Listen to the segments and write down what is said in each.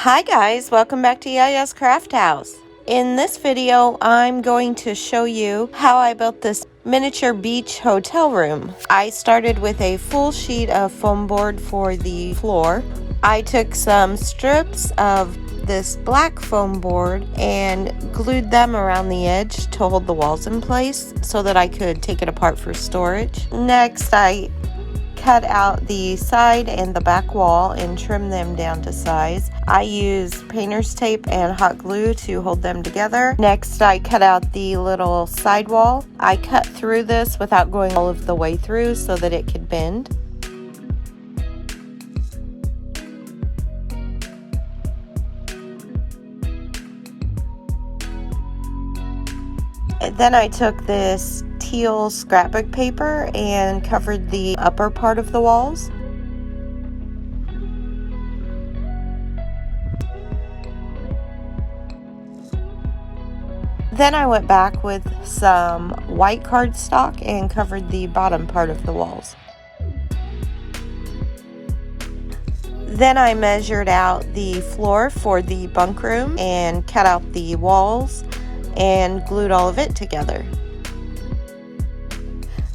Hi guys, welcome back to Yaya's Craft House. In this video, I'm going to show you how I built this miniature beach hotel room. I started with a full sheet of foam board for the floor. I took some strips of this black foam board and glued them around the edge to hold the walls in place so that I could take it apart for storage. Next, I cut out the side and the back wall and trim them down to size. I used painter's tape and hot glue to hold them together. Next, I cut out the little side wall. I cut through this without going all of the way through so that it could bend. Then I took this teal scrapbook paper and covered the upper part of the walls. Then I went back with some white cardstock and covered the bottom part of the walls. Then I measured out the floor for the bunk room and cut out the walls and glued all of it together.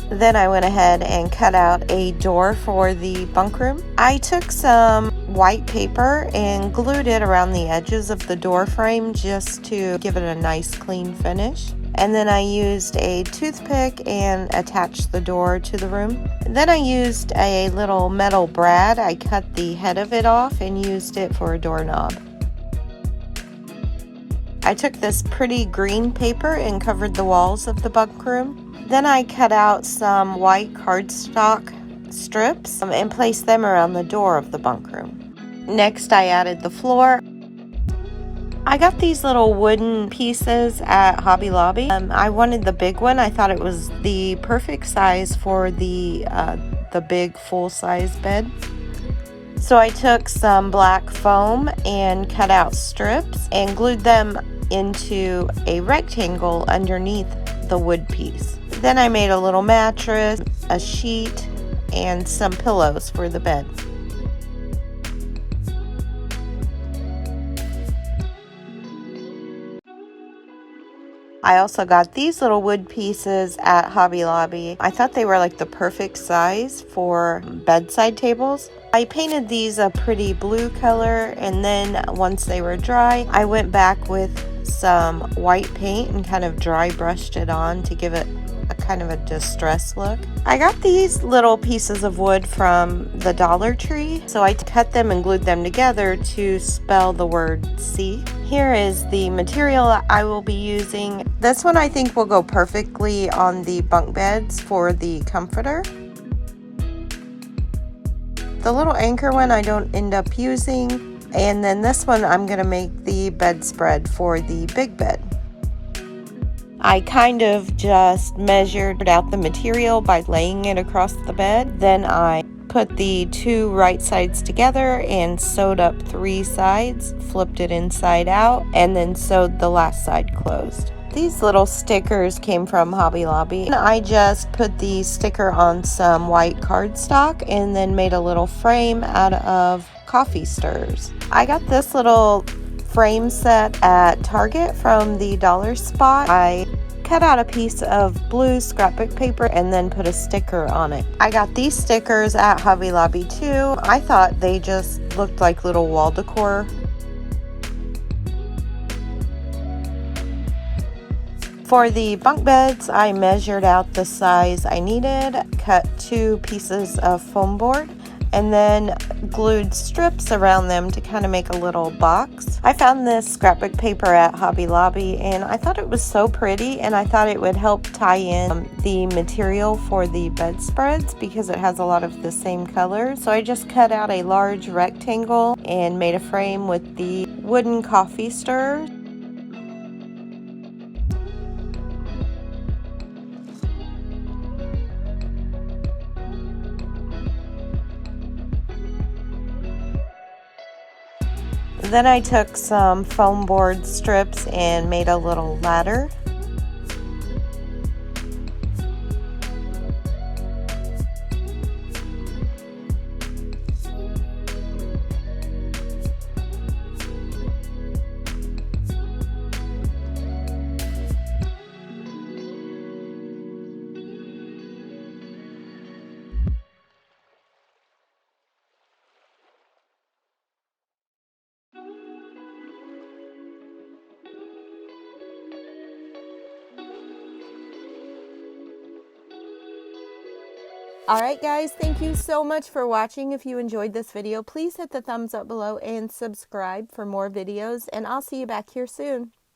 Then I went ahead and cut out a door for the bunk room. I took some white paper and glued it around the edges of the door frame just to give it a nice clean finish. And then I used a toothpick and attached the door to the room. Then I used a little metal brad. I cut the head of it off and used it for a doorknob. I took this pretty green paper and covered the walls of the bunk room. Then I cut out some white cardstock strips and placed them around the door of the bunk room. Next, I added the floor. I got these little wooden pieces at Hobby Lobby. I wanted the big one. I thought it was the perfect size for the big full-size bed. So I took some black foam and cut out strips and glued them into a rectangle underneath the wood piece. Then I made a little mattress, a sheet, and some pillows for the bed. I also got these little wood pieces at Hobby Lobby. I thought they were like the perfect size for bedside tables. I painted these a pretty blue color, and then once they were dry, I went back with some white paint and kind of dry brushed it on to give it a kind of a distressed look. I got these little pieces of wood from the Dollar Tree, so I cut them and glued them together to spell the word C. Here is the material I will be using. This one I think will go perfectly on the bunk beds for the comforter. The little anchor one I don't end up using. And then this one I'm going to make the bedspread for the big bed. I kind of just measured out the material by laying it across the bed. Then I put the two right sides together and sewed up 3 sides, flipped it inside out, and then sewed the last side closed. These little stickers came from Hobby Lobby. And I just put the sticker on some white cardstock and then made a little frame out of coffee stirrers. I got this little frame set at Target from the dollar spot. I cut out a piece of blue scrapbook paper and then put a sticker on it. I got these stickers at Hobby Lobby too. I thought they just looked like little wall decor. For the bunk beds, I measured out the size I needed, cut 2 pieces of foam board, and then glued strips around them to kind of make a little box. I found this scrapbook paper at Hobby Lobby and I thought it was so pretty, and I thought it would help tie in the material for the bedspreads because it has a lot of the same color. So I just cut out a large rectangle and made a frame with the wooden coffee stirrers. Then I took some foam board strips and made a little ladder. Alright guys, thank you so much for watching. If you enjoyed this video, please hit the thumbs up below and subscribe for more videos, and I'll see you back here soon.